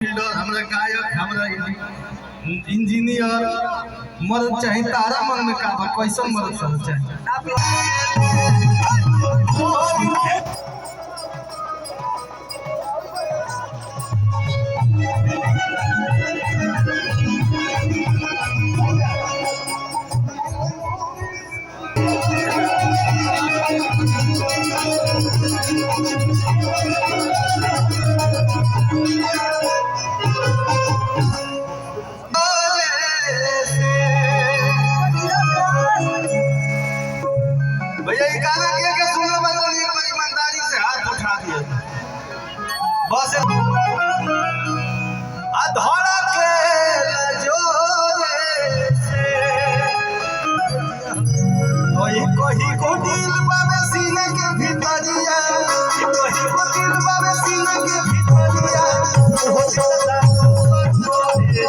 हमरा गायक हमरा इंजीनियर मर्द चाहे तारा मन में का कैसन मर्द सब चाहे भैया ये गाना के सुनो मतलब एक बार ईमानदारी से हाथ उठा दिए बस अधड़ा के जोरे से कोई कोई को दिल बाबे सीने के भीतरिया कोई को दिल बाबे सीने के भीतरिया हो जाला जोरे